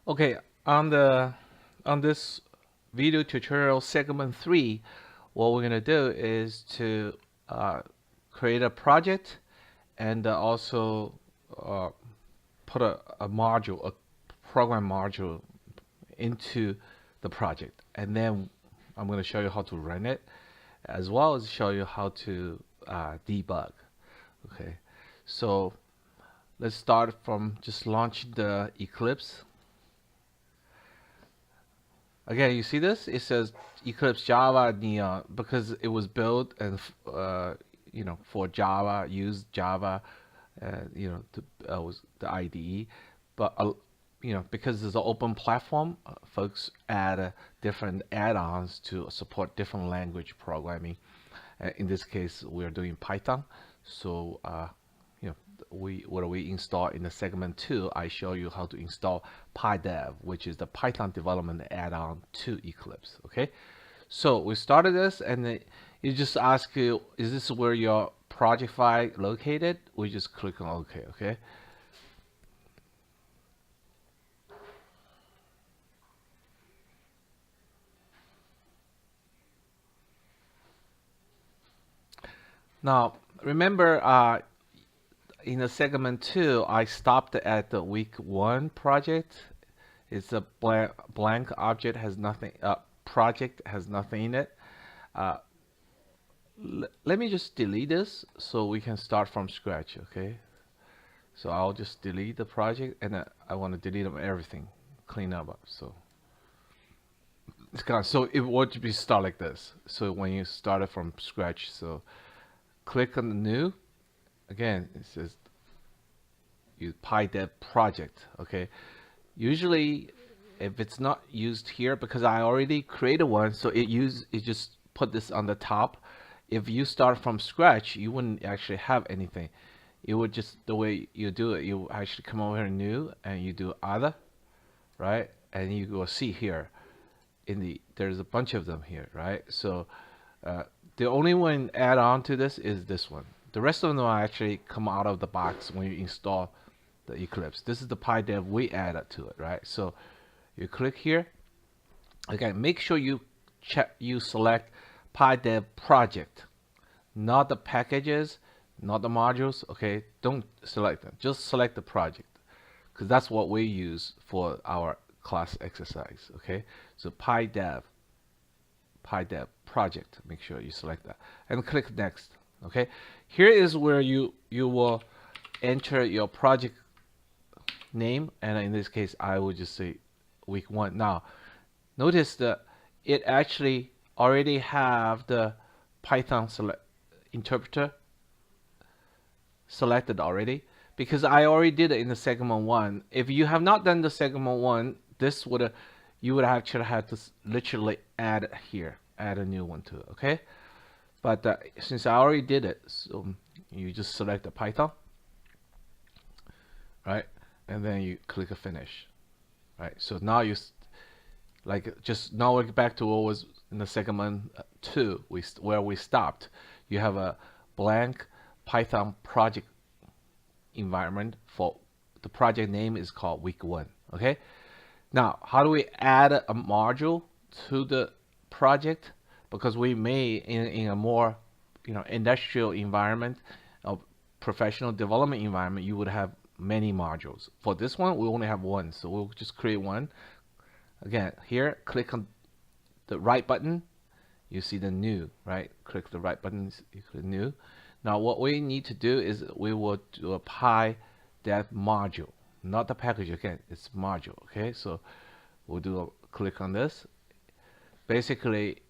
Okay, on this video tutorial segment 3, what we're gonna do is to uh, create a project and also uh, put a module, a program module into the project, and then I'm gonna show you how to run it, as well as show you how to debug. Okay, so let's start from just launch the Eclipse. Again, you see this? It says Eclipse Java Neon because it was built and for Java, used Java, was the IDE. But because it's an open platform, folks add different add-ons to support different language programming. In this case, we're doing Python. So what we install in the segment 2, I show you how to install PyDev, which is the Python development add-on to Eclipse. Okay, so we started this, and then it just asks you, is this where your project file located? We just click on OK. Okay. Now remember, in the segment 2, I stopped at the week 1 project. It's a blank object, has nothing. Project has nothing in it. Uh, Let me just delete this so we can start from scratch. Okay. So I'll just delete the project, and I want to delete everything, clean up. So it's gone. So it would be start like this. So when you start it from scratch, so click on the new. Again, it says use PyDev project. Okay. Usually, if it's not used here, because I already created one, so it just put this on the top. If you start from scratch, you wouldn't actually have anything. It would just, the way you do it, you actually come over here new and you do other, right? And you will see here there's a bunch of them here, right? So the only one add on to this is this one. The rest of them will actually come out of the box when you install the Eclipse. This is the PyDev we added to it, right? So you click here. Again, make sure you select PyDev project, not the packages, not the modules. Okay, don't select them. Just select the project, because that's what we use for our class exercise. Okay, so PyDev project. Make sure you select that and click next. Okay, here is where you will enter your project name, and in this case, I will just say week 1. Now, notice that it actually already have the Python interpreter selected already, because I already did it in the segment 1. If you have not done the segment 1, this would you would actually have to literally add a new one to it. Okay, but since I already did it, so you just select the Python, right, and then you click a finish, right? So now just now we're back to what was in the segment 2, where we stopped. You have a blank Python project environment. For the project name is called week 1. Okay, now how do we add a module to the project? Because we may in a more industrial environment, a professional development environment, you would have many modules. For this one, we only have one, so we'll just create one. Again, here, click on the right button. You see the new, right? Click the right button, you click new. Now, what we need to do is we will do a PyDev module, not the package. Again, it's module. Okay, so we'll do a click on this. Basically,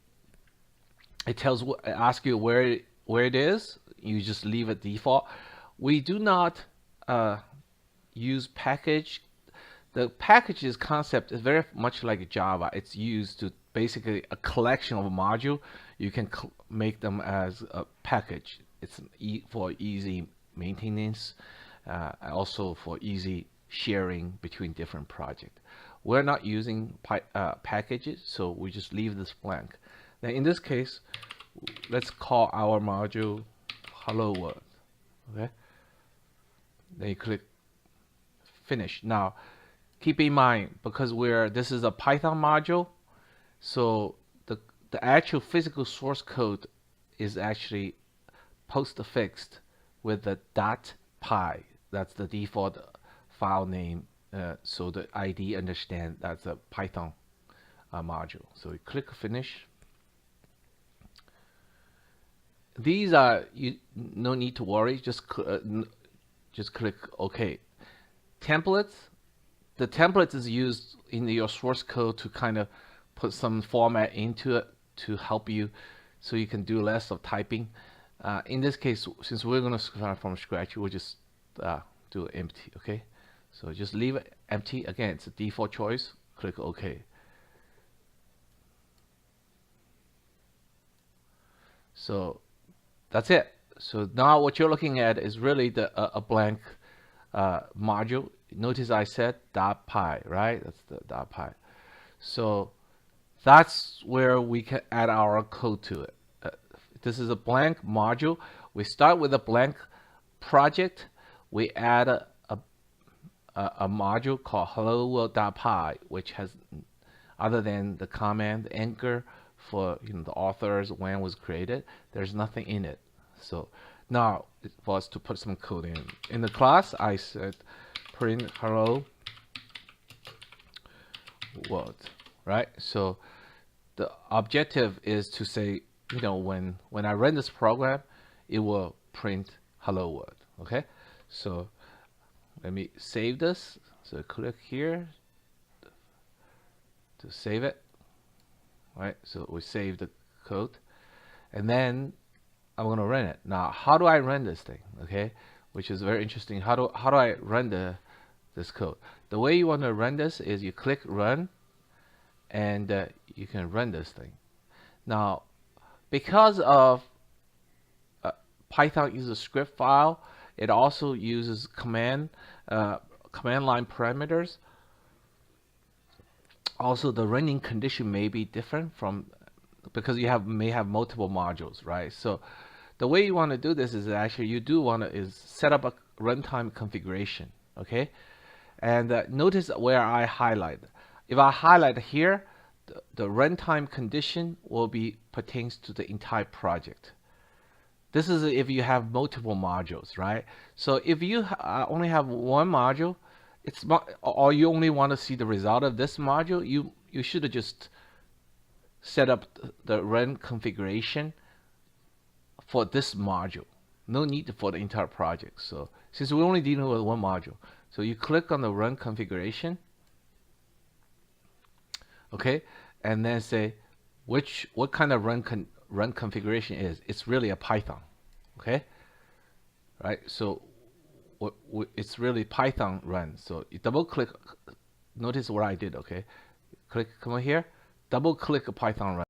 it asks you where it is. You just leave it default. We do not use package. The packages concept is very much like Java. It's used to basically a collection of a module. You can make them as a package. It's for easy maintenance, also for easy sharing between different projects. We're not using packages, so we just leave this blank. Now in this case, let's call our module Hello World. Okay. Then you click finish. Now keep in mind, because this is a Python module, so the actual physical source code is actually postfixed with the .py. That's the default file name. So the ID understand that's a Python module. So we click finish. These are no need to worry. Just click OK. Templates. The template is used in your source code to kind of put some format into it to help you, so you can do less of typing. In this case, since we're going to start from scratch, we'll just do empty. Okay, so just leave it empty. Again, it's a default choice. Click OK. So that's it. So now what you're looking at is really a blank module. Notice I said .py, right? That's the .py. So that's where we can add our code to it. This is a blank module. We start with a blank project. We add a module called hello.py, which has, other than the command anchor for the authors, when it was created, there's nothing in it. So now for us to put some code in. In the class, I said print hello world, right? So the objective is to say, when I run this program, it will print hello world. Okay, so let me save this. So click here to save it. Right, so we save the code, and then I'm going to run it. Now, how do I run this thing? Okay, which is very interesting. How do I run this code? The way you want to run this is you click run, and you can run this thing. Now, because of Python uses script file, it also uses command line parameters. Also, the running condition may be different because you may have multiple modules, right? So the way you want to do this is actually is set up a runtime configuration. Okay, and notice where I highlight. If I highlight here, the runtime condition will be pertains to the entire project. This is if you have multiple modules, right? So if you only have one module, or you only want to see the result of this module, you should just set up the run configuration for this module. No need for the entire project. So since we're only dealing with one module, so you click on the run configuration, okay, and then say what kind of run configuration is. It's really a Python, okay, right? So it's really Python run. So you double click. Notice what I did. Okay, come on here, double click a Python run.